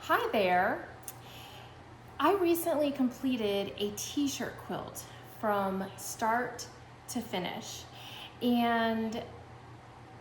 Hi there. I recently completed a t-shirt quilt from start to finish, and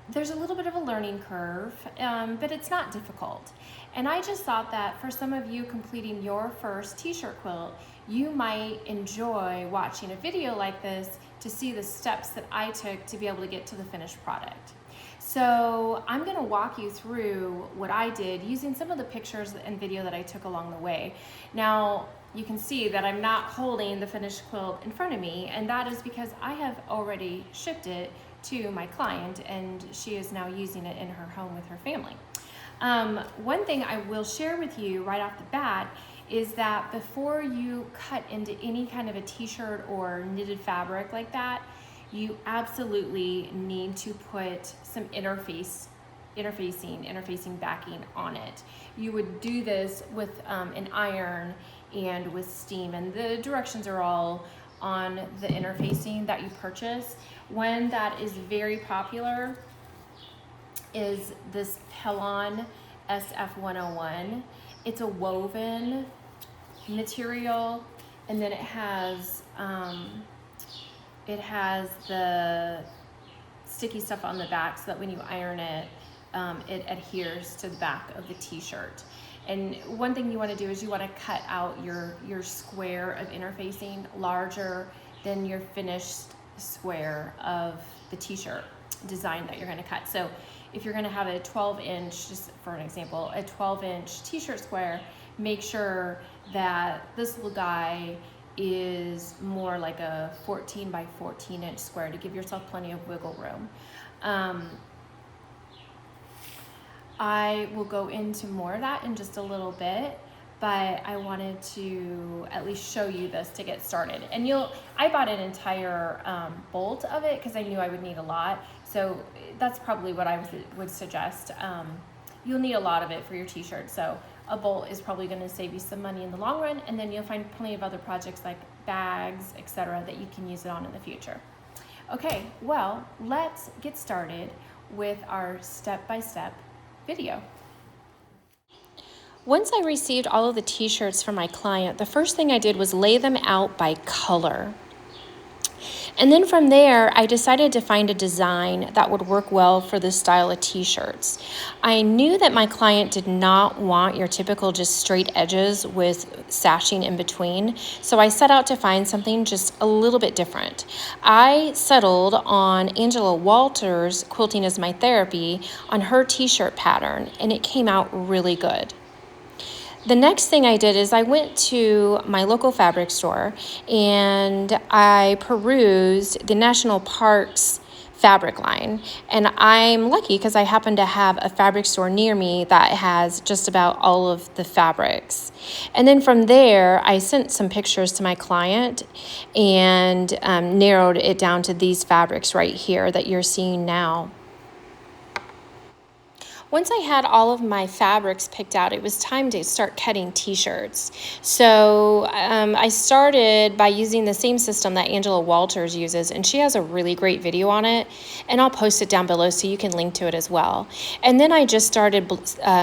there's a little bit of a learning curve, but it's not difficult. And I just thought that for some of you completing your first t-shirt quilt, you might enjoy watching a video like this to see the steps that I took to be able to get to the finished product. So I'm going to walk you through what I did using some of the pictures and video that I took along the way. Now you can see that I'm not holding the finished quilt in front of me, and that is because I have already shipped it to my client and she is now using it in her home with her family. One thing I will share with you right off the bat is that before you cut into any kind of a t-shirt or knitted fabric like that, you absolutely need to put some interfacing backing on it. You would do this with an iron and with steam, and the directions are all on the interfacing that you purchase. One that is very popular is this Pelon SF101. It's a woven material, and then it has the sticky stuff on the back so that when you iron it, it adheres to the back of the t-shirt. And one thing you want to do is you want to cut out your square of interfacing larger than your finished square of the t-shirt design that you're going to cut. So if you're going to have a 12-inch, just for an example, a 12-inch t-shirt square, make sure that this little guy is more like a 14 by 14 inch square to give yourself plenty of wiggle room. I will go into more of that in just a little bit, but I wanted to at least show you this to get started. And I bought an entire bolt of it because I knew I would need a lot. So that's probably what I would suggest. You'll need a lot of it for your t-shirt. So a bolt is probably going to save you some money in the long run, and then you'll find plenty of other projects like bags, etc., that you can use it on in the future. Okay, well, let's get started with our step-by-step video. Once I received all of the t-shirts from my client, the first thing I did was lay them out by color. And then from there, I decided to find a design that would work well for this style of t-shirts. I knew that my client did not want your typical just straight edges with sashing in between, so I set out to find something just a little bit different. I settled on Angela Walters' Quilting is My Therapy on her t-shirt pattern, and it came out really good. The next thing I did is I went to my local fabric store and I perused the National Parks fabric line. And I'm lucky because I happen to have a fabric store near me that has just about all of the fabrics. And then from there, I sent some pictures to my client and narrowed it down to these fabrics right here that you're seeing now. Once I had all of my fabrics picked out, it was time to start cutting t-shirts. So I started by using the same system that Angela Walters uses, and she has a really great video on it, and I'll post it down below so you can link to it as well. And then I just started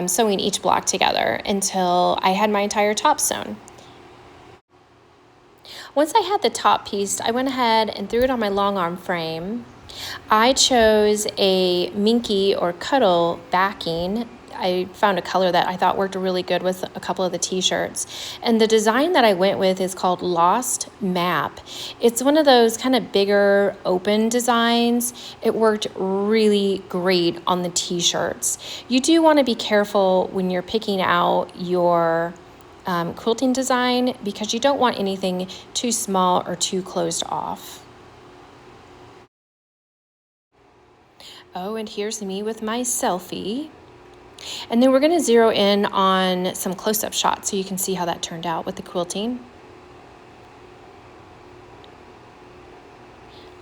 sewing each block together until I had my entire top sewn. Once I had the top pieced, I went ahead and threw it on my long arm frame. I chose a minky or cuddle backing. I found a color that I thought worked really good with a couple of the t-shirts. And the design that I went with is called Lost Map. It's one of those kind of bigger open designs. It worked really great on the t-shirts. You do want to be careful when you're picking out your quilting design because you don't want anything too small or too closed off. Oh, and here's me with my selfie. And then we're going to zero in on some close-up shots so you can see how that turned out with the quilting.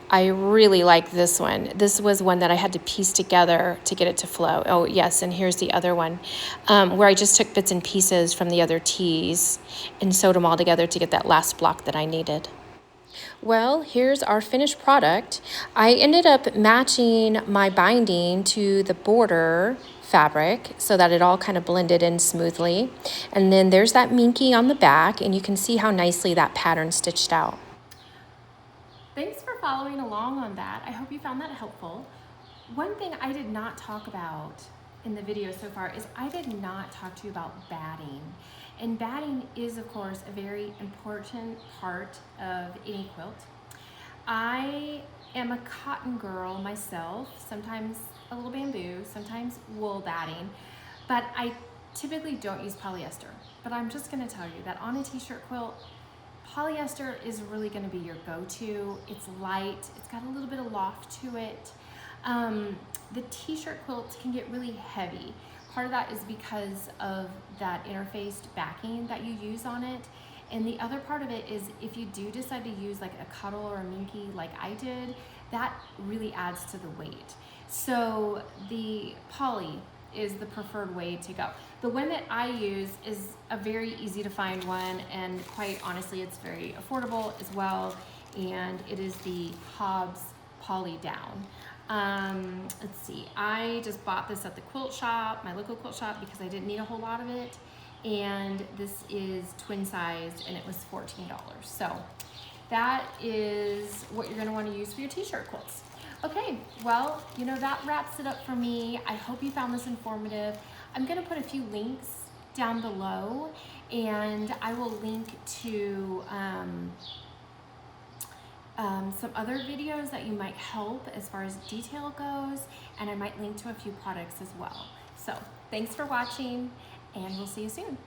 I really like this one. This was one that I had to piece together to get it to flow. Oh, yes, and here's the other one where I just took bits and pieces from the other tees and sewed them all together to get that last block that I needed. Well, here's our finished product. I ended up matching my binding to the border fabric so that it all kind of blended in smoothly. And then there's that minky on the back, and you can see how nicely that pattern stitched out. Thanks for following along on that. I hope you found that helpful. One thing I did not talk about in the video so far is I did not talk to you about batting. And batting is, of course, a very important part of any quilt. I am a cotton girl myself, sometimes a little bamboo, sometimes wool batting, but I typically don't use polyester. But I'm just gonna tell you that on a t-shirt quilt, polyester is really gonna be your go-to. It's light, it's got a little bit of loft to it. The t-shirt quilts can get really heavy. Part of that is because of that interfaced backing that you use on it. And the other part of it is if you do decide to use like a cuddle or a minky like I did, that really adds to the weight. So the poly is the preferred way to go. The one that I use is a very easy to find one, and quite honestly, it's very affordable as well. And it is the Hobbs Poly Down. Let's see, I just bought this at the quilt shop, my local quilt shop, because I didn't need a whole lot of it. And this is twin sized and it was $14. So that is what you're gonna wanna use for your t-shirt quilts. Okay, well, you know, that wraps it up for me. I hope you found this informative. I'm gonna put a few links down below, and I will link to some other videos that you might help as far as detail goes, and I might link to a few products as well. So thanks for watching, and we'll see you soon.